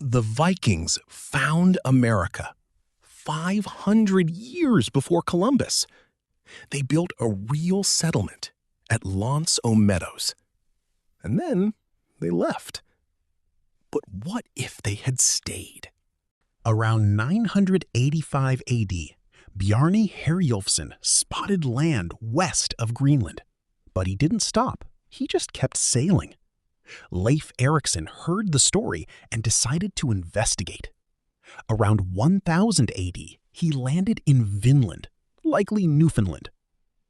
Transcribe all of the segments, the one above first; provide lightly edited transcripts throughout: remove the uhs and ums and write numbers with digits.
The Vikings found America 500 years before Columbus. They built a real settlement at Meadows. And then they left. But what if they had stayed? Around 985 AD, Bjarni Herjolfsson spotted land west of Greenland. But he didn't stop. He just kept sailing. Leif Erikson heard the story and decided to investigate. Around 1000 AD, he landed in Vinland, likely Newfoundland.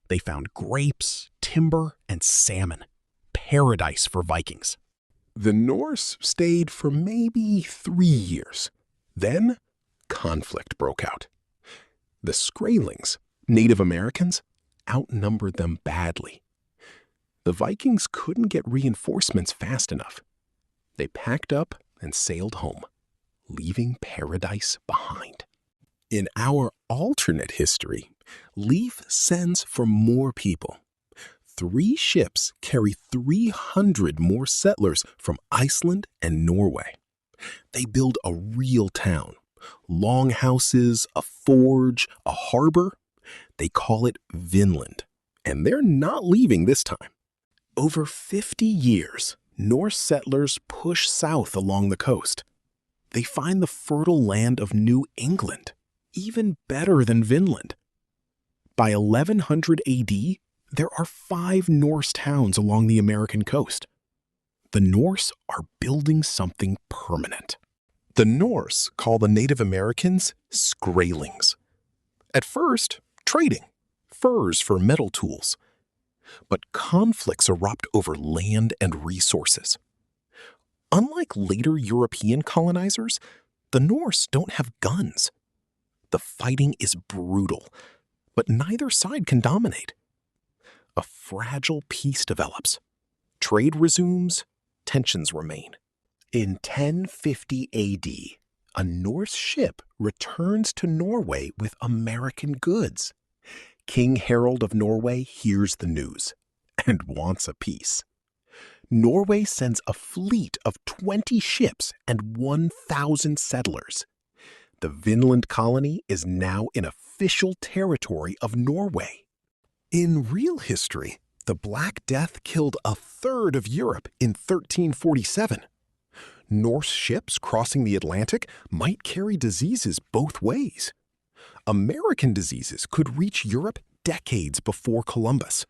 They found grapes, timber, and salmon. Paradise for Vikings. The Norse stayed for maybe 3 years. Then, conflict broke out. The Skraelings, Native Americans, outnumbered them badly. The Vikings couldn't get reinforcements fast enough. They packed up and sailed home, leaving paradise behind. In our alternate history, Leif sends for more people. 3 ships carry 300 more settlers from Iceland and Norway. They build a real town, longhouses, a forge, a harbor. They call it Vinland, and they're not leaving this time. Over 50 years, Norse settlers push south along the coast. They find the fertile land of New England, even better than Vinland. By 1100 AD, there are 5 Norse towns along the American coast. The Norse are building something permanent. The Norse call the Native Americans Skraelings. At first, trading, furs for metal tools. But conflicts erupt over land and resources. Unlike later European colonizers, the Norse don't have guns. The fighting is brutal, but neither side can dominate. A fragile peace develops. Trade resumes, tensions remain. In 1050 AD, a Norse ship returns to Norway with American goods. King Harald of Norway hears the news and wants a peace. Norway sends a fleet of 20 ships and 1,000 settlers. The Vinland colony is now in official territory of Norway. In real history, the Black Death killed a third of Europe in 1347. Norse ships crossing the Atlantic might carry diseases both ways. American diseases could reach Europe decades before Columbus.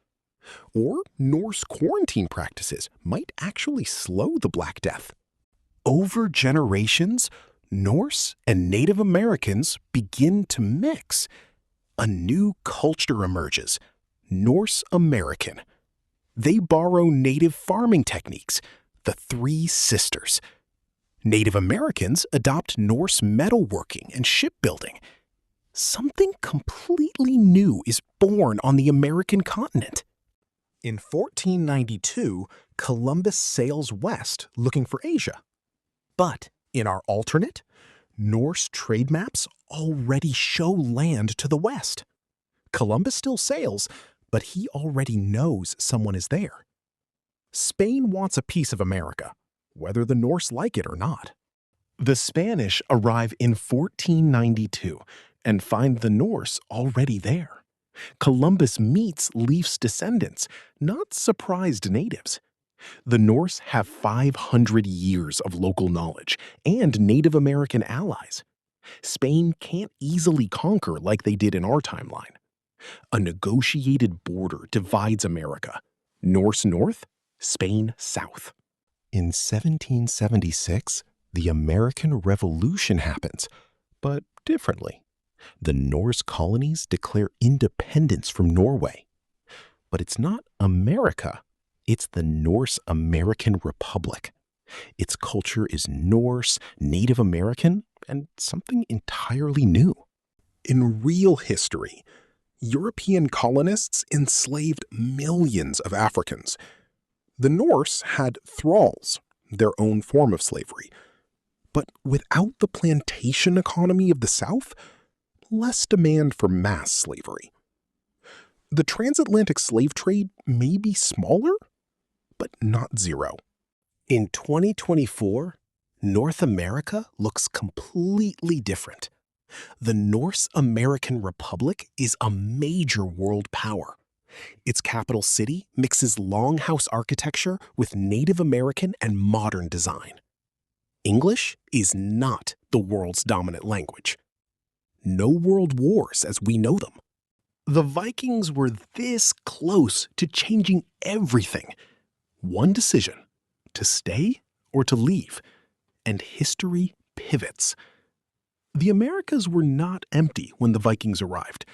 Or Norse quarantine practices might actually slow the Black Death. Over generations, Norse and Native Americans begin to mix. A new culture emerges, Norse American. They borrow native farming techniques, the 3 sisters. Native Americans adopt Norse metalworking and shipbuilding. Something completely new is born on the American continent. In 1492, Columbus sails west looking for Asia. But in our alternate, Norse trade maps already show land to the west. Columbus still sails, but he already knows someone is there. Spain wants a piece of America, whether the Norse like it or not. The Spanish arrive in 1492 and find the Norse already there. Columbus meets Leif's descendants, not surprised natives. The Norse have 500 years of local knowledge and Native American allies. Spain can't easily conquer like they did in our timeline. A negotiated border divides America, Norse north, Spain south. In 1776, the American Revolution happens, but differently. The Norse colonies declare independence from Norway. But it's not America, it's the Norse American Republic. Its culture is Norse, Native American, and something entirely new. In real history, European colonists enslaved millions of Africans. The Norse had thralls, their own form of slavery. But without the plantation economy of the South, less demand for mass slavery. The transatlantic slave trade may be smaller, but not zero. In 2024, North America looks completely different. The Norse American Republic is a major world power. Its capital city mixes longhouse architecture with Native American and modern design. English is not the world's dominant language. No world wars as we know them. The Vikings were this close to changing everything. One decision, to stay or to leave, and history pivots. The Americas were not empty when the Vikings arrived.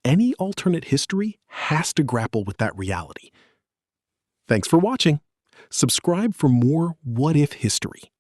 Any alternate history has to grapple with that reality. Thanks for watching. Subscribe for more What If history.